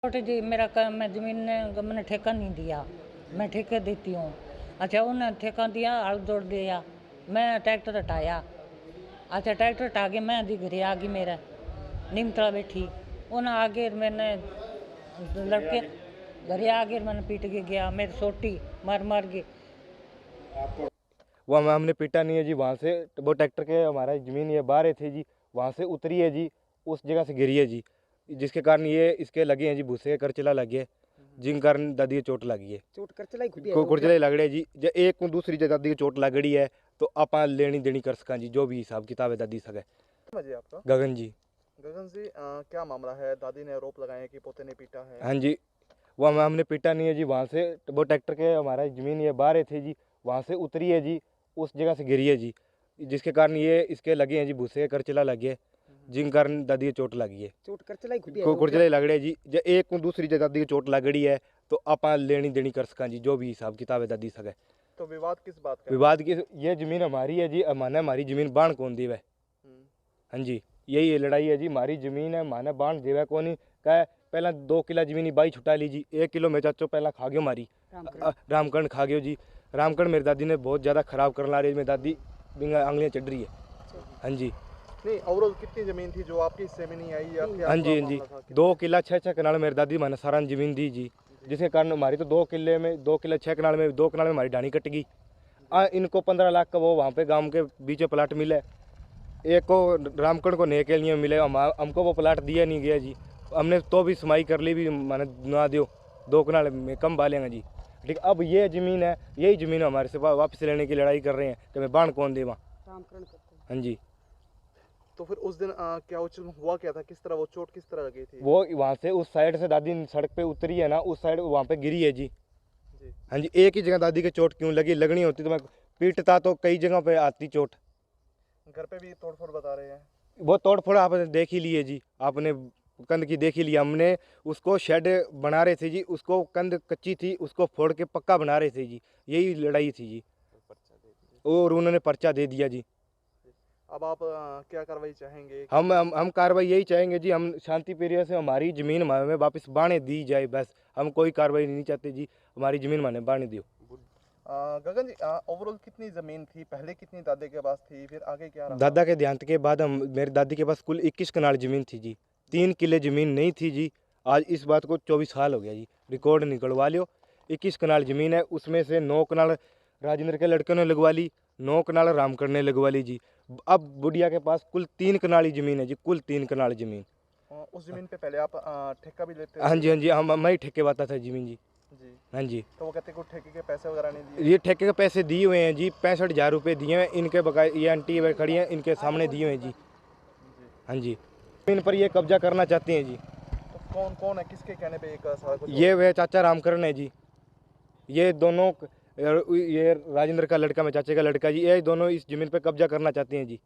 छोटे जी मेरा मैं ज़मीन ने मैंने ठेका नहीं दिया, मैं ठेके देती हूँ। अच्छा उन्होंने ठेका दिया, हल जोड़ दिया, मैं ट्रैक्टर हटाया। अच्छा ट्रैक्टर हटा के मैं दी घरे आ गई, मेरा नीमतला बैठी उन्हें आगे मैंने लड़के घरे आगे मैंने पीट के गया, मेरी सोटी मार मार के। वो हमने पीटा नहीं है जी, वहाँ से वो ट्रैक्टर के हमारा ज़मीन ये बाहर थे जी, वहाँ से उतरी है जी, उस जगह से गिरी है जी, जिसके कारण ये इसके लगे हैं जी भूसे के करचला लगे, जिन कारण दादी की चोट लगी है। चोट करचला करचला लग रहा है जी, जो एक को दूसरी जो दादी की चोट लग रही है तो आप लेनी देनी कर सका जी, जो भी हिसाब किताब है दादी सके। आपका गगन जी। गगन जी, क्या मामला है? दादी ने आरोप लगाए हैं कि पोते ने पीटा है। हाँ जी, वो हमने पीटा नहीं है जी, वहाँ से वो ट्रैक्टर के हमारा ज़मीन ये बाहर थे जी, वहाँ से उतरी है जी, उस जगह से गिरी है जी, जिसके कारण ये इसके लगे हैं जी भूसे के करचला लगे, जिन कारण दादी की चोट लगी है। चोट करचला करचला लग रहा है जी, जो एक को दूसरी जो दादी की चोट लग रही है तो आप लेनी देनी कर सका जी, जो भी हिसाब किताब है दादी सके। तो विवाद किस बात का? विवाद की ये ज़मीन हमारी है जी, माने हमारी ज़मीन बाण कौन दी है। हाँ जी, यही लड़ाई है जी, हमारी ज़मीन है माने बाण देवे कौन कह। पहला 2 किला ज़मीन बाई छुटा ली जी, 1 किलो में चाचो पहला खा गयो मारी रामकरण खा गयो जी। रामकरण मेरी दादी ने बहुत ज़्यादा खराब कर ला रही है, मेरी दादी आंगलियाँ चढ़ रही है। हाँ जी नहीं, ओवरऑल कितनी जमीन थी जो आपके हिस्से में नहीं आई? हाँ जी हाँ जी, 2 किला 6 कनाल मेरी दादी मैंने सारा ज़मीन दी जी, जिसके कारण हमारी तो 2 किले में 2 किला 6 कनाल में 2 कनाल में हमारी ढाणी कट गई। इनको 15 लाख का वो वहाँ पे गांव के बीच में प्लाट मिला, एक को रामकरण को नए के लिए मिले, हमको वो प्लाट दिया नहीं गया जी। हमने तो भी समाई कर ली भी मैंने ना दियो, 2 कनाल में कम बालेंगे जी। ठीक, अब ये ज़मीन है, यही ज़मीन हमारे से वापस लेने की लड़ाई कर रहे हैं कि मैं बाण कौन दे वहाँ। हाँ जी, तो फिर उस दिन क्या उछल हुआ क्या था? किस तरह वो चोट किस तरह लगी थी? वो वहाँ से उस साइड से दादी सड़क पे उतरी है ना, उस साइड वहाँ पे गिरी है जी। हाँ जी, एक ही जगह दादी की चोट क्यों लगी, लगनी होती तो मैं पीटता तो कई जगह पे आती चोट। घर पे भी तोड़फोड़ बता रहे हैं। वो तोड़ फोड़ आपने देख ही लिए जी, आपने कंध की देख ही लिया। हमने उसको शेड बना रहे थे जी, उसको कंध कच्ची थी, उसको फोड़ के पक्का बना रहे थे जी, यही लड़ाई थी जी, और उन्होंने पर्चा दे दिया जी। अब आप क्या कार्रवाई चाहेंगे? हम कार्रवाई यही चाहेंगे जी, हम शांति प्रिय से हमारी ज़मीन हमें वापस बाणे दी जाए, बस हम कोई कार्रवाई नहीं चाहते जी, हमारी ज़मीन माने बाणे दियो। गगन जी, ओवरऑल कितनी ज़मीन थी? पहले कितनी दादी के पास थी, फिर आगे क्या रहा? दादा के देहांत के बाद हम मेरी दादी के पास कुल 21 कनाल ज़मीन थी जी, 3 किले ज़मीन नहीं थी जी। आज इस बात को 24 साल हो गया जी, रिकॉर्ड निकलवा लियो। 21 कनाल ज़मीन है, उसमें से 9 कनाल राजेंद्र के लड़के ने लगवा ली, 9 कनाल रामकरण ने लगवा ली जी। अब बुढ़िया के पास कुल 3 कनाल ही ज़मीन है जी, कुल 3 कनाल ज़मीन। उस ज़मीन पे पहले आप ठेका भी लेते? हाँ जी हाँ जी, मैं ही ठेके बाता था ज़मीन जी। हाँ जी, तो वो कहते हैं ठेके के पैसे वगैरह नहीं दिए? ये ठेके के पैसे दिए हुए हैं जी, 65,000 रुपये दिए हैं इनके बकाए, ये आंटी खड़ी हैं इनके सामने दिए हुए हैं जी। हाँ जी, इन पर ये कब्जा करना चाहते हैं जी। तो कौन कौन है, किसके कहने पे एक सारा कुछ? ये वह चाचा रामकरण है जी, ये दोनों, ये राजेंद्र का लड़का, मैं चाचे का लड़का जी, ये दोनों इस जमीन पे कब्जा करना चाहते हैं जी।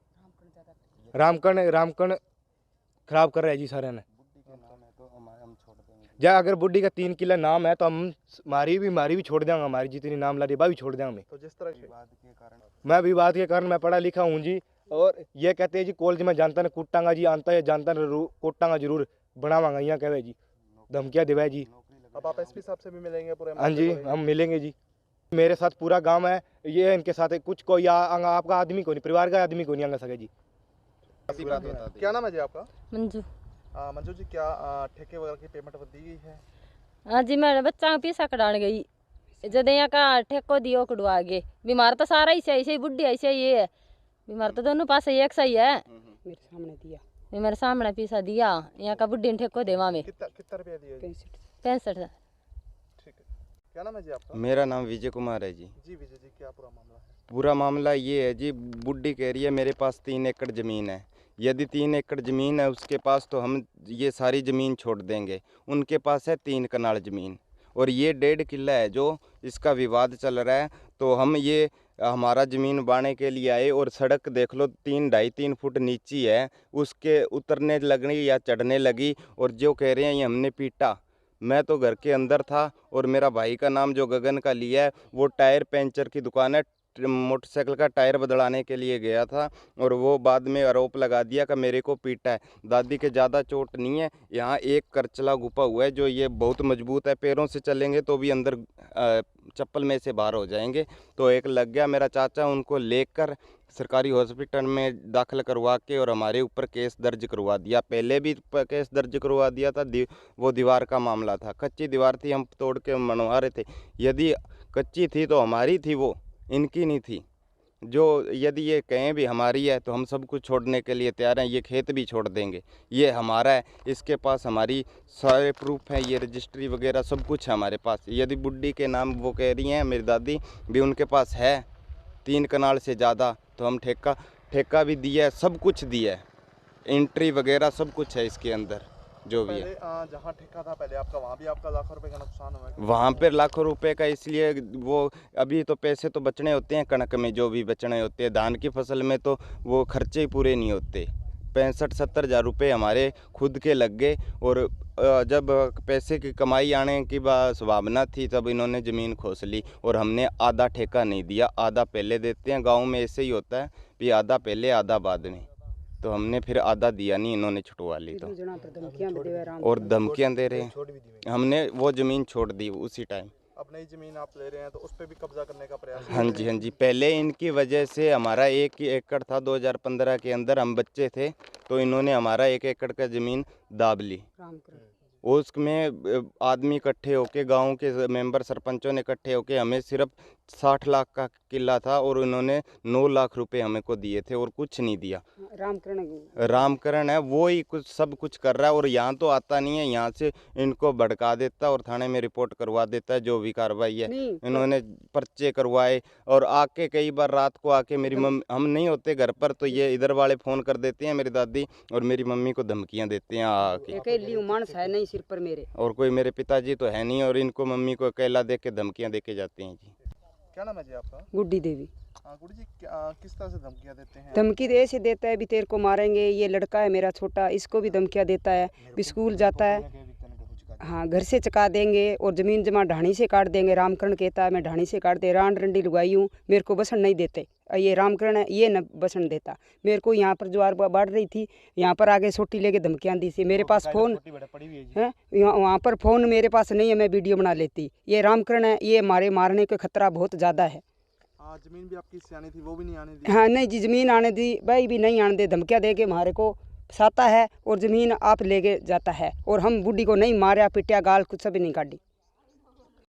रामकरण खराब कर रहा है जी सारे ने। या अगर बुढ़ी का 3 किला नाम है तो हम मारी भी छोड़ देंगे, हमारी जितनी नाम ला रही भी छोड़ देंगे। तो जिस तरह मैं विवाद के कारण मैं पढ़ा लिखा हूँ जी, और ये कहते हैं जी कॉलेज में जानता ना कूटांगा जी, आता है जानता ना कूटांगा जरूर बनावांगा, यहाँ कहे जी, धमकियाँ दिवाए जी। अब आप एसपी साहब से भी मिलेंगे पूरे? हाँ जी, हम मिलेंगे जी। मेरे साथ पूरा गांव है, ये इनके साथ है, कुछ कोई आपका आदमी को नहीं, परिवार का आदमी को नहीं आंगा सके जी। क्या नाम है जी आपका? मंजू। मंजू जी, क्या ठेके वगैरह की पेमेंट दी गई है? हाँ जी, मेरे बच्चा का पीसा कटान गई, जब यहाँ का ठेको दियो कटवा गए। बीमार तो सारा ही ऐसे ही, बुढ़ी ऐसे ही है, बीमार तो दोनों पास एक सही है। मेरे सामने दिया, मेरे सामने पीसा दिया, यहाँ का बुढ़ी ने ठेको देवा में कितना रुपया दिया? 65। ठीक है, क्या नाम है जी आपका? मेरा नाम विजय कुमार है जी। जी विजय जी, क्या पूरा मामला है? पूरा मामला ये है जी, बुढ़ी कह रही है मेरे पास 3 एकड़ ज़मीन है, यदि 3 एकड़ ज़मीन है उसके पास तो हम ये सारी ज़मीन छोड़ देंगे। उनके पास है 3 कनाल ज़मीन और ये 1.5 किला है जो इसका विवाद चल रहा है। तो हम ये हमारा ज़मीन बांटने के लिए आए और सड़क देख लो 3-2.5-3 फुट नीची है, उसके उतरने लगनी या चढ़ने लगी, और जो कह रहे हैं ये हमने पीटा। मैं तो घर के अंदर था और मेरा भाई का नाम जो गगन का लिया है वो टायर पंचर की दुकान है, मोटरसाइकिल का टायर बदलाने के लिए गया था और वो बाद में आरोप लगा दिया कि मेरे को पीटा है। दादी के ज़्यादा चोट नहीं है, यहाँ एक करचला घुपा हुआ है जो ये बहुत मजबूत है, पैरों से चलेंगे तो भी अंदर चप्पल में से बाहर हो जाएंगे। तो एक लग गया, मेरा चाचा उनको लेकर सरकारी हॉस्पिटल में दाखिल करवा के और हमारे ऊपर केस दर्ज करवा दिया। पहले भी केस दर्ज करवा दिया था, वो दीवार का मामला था। कच्ची दीवार थी, हम तोड़ के मनवा रहे थे। यदि कच्ची थी तो हमारी थी, वो इनकी नहीं थी। जो यदि ये कहें भी हमारी है तो हम सब कुछ छोड़ने के लिए तैयार हैं। ये खेत भी छोड़ देंगे, ये हमारा है। इसके पास हमारी सारे प्रूफ हैं, ये रजिस्ट्री वगैरह सब कुछ है हमारे पास। यदि बुड्ढी के नाम वो कह रही हैं, मेरी दादी भी उनके पास है 3 कनाल से ज़्यादा, तो हम ठेका भी दिया है, सब कुछ दिया है, एंट्री वगैरह सब कुछ है इसके अंदर जो भी है। पहले जहाँ ठेका था पहले आपका, वहाँ भी आपका लाखों रुपए का नुकसान हुआ है? वहाँ पर लाखों रुपए का, इसलिए वो अभी तो पैसे तो बचने होते हैं, कणक में जो भी बचने होते हैं, धान की फसल में तो वो खर्चे ही पूरे नहीं होते। 65-70 हज़ार रुपये हमारे खुद के लग गए। और जब पैसे की कमाई आने की संभावना थी तब इन्होंने ज़मीन खोस ली और हमने आधा ठेका नहीं दिया, आधा पहले देते हैं। गांव में ऐसे ही होता है कि आधा पहले आधा बाद में, तो हमने फिर आधा दिया नहीं, इन्होंने छुटवा ली। तो और धमकियां दे रहे हैं, हमने वो ज़मीन छोड़ दी उसी टाइम। अब नई ज़मीन आप ले रहे हैं तो उस पर भी कब्जा करने का प्रयास? हाँ जी, हाँ जी। पहले इनकी वजह से हमारा 1 एकड़ था, 2015 के अंदर हम बच्चे थे तो इन्होंने हमारा 1 एकड़ का ज़मीन दाब ली। उसमें आदमी इकट्ठे होके, गांव के मेंबर सरपंचों ने इकट्ठे होके हमें सिर्फ 60 लाख का किला था और उन्होंने 9 लाख रुपए हमें को दिए थे और कुछ नहीं दिया। रामकरण है, वो ही कुछ सब कुछ कर रहा है और यहाँ तो आता नहीं है, यहाँ से इनको भड़का देता और थाने में रिपोर्ट करवा देता है। जो भी कार्रवाई है इन्होंने पर्चे करवाए और आके कई बार रात को आके मेरी मम्मी, हम नहीं होते घर पर तो ये इधर वाले फ़ोन कर देते हैं, मेरी दादी और मेरी मम्मी को धमकियाँ देते हैं आके। मानस है नहीं सिर पर मेरे, और कोई मेरे पिताजी तो है नहीं और इनको मम्मी को अकेला देख के धमकियाँ दे के जाते हैं जी। क्या नाम है जी आपका? गुड्डी देवी। गुड्डी जी, किस तरह से धमकियाँ देते हैं? धमकी तो ऐसे देता है भी तेरे को मारेंगे। ये लड़का है मेरा छोटा, इसको भी धमकियाँ देता है भी स्कूल जाता है, हाँ घर से चका देंगे और ज़मीन जमा ढाणी से काट देंगे। रामकरण कहता है मैं ढाणी से काट दे, रान रंडी लुगाई हूँ, मेरे को बसन नहीं देते। ये रामकरण है, ये न बसन देता मेरे को। यहाँ पर ज्वार बढ़ रही थी, यहाँ पर आगे सोटी लेके धमकियाँ दी थी। मेरे पास फ़ोन है, वहाँ पर फ़ोन मेरे पास नहीं है, मैं वीडियो बना लेती। ये रामकरण है, ये हमारे मारने का खतरा बहुत ज़्यादा है। ज़मीन भी आपकी सियानी थी, वो भी नहीं आने दी? हाँ नहीं जी, ज़मीन आने दी भाई भी नहीं आने दे, धमकियाँ दे के हमारे को फंसाता है और ज़मीन आप लेके जाता है। और हम बुढ़ी को नहीं मारा पिटिया, गाल कुछ भी नहीं काटी।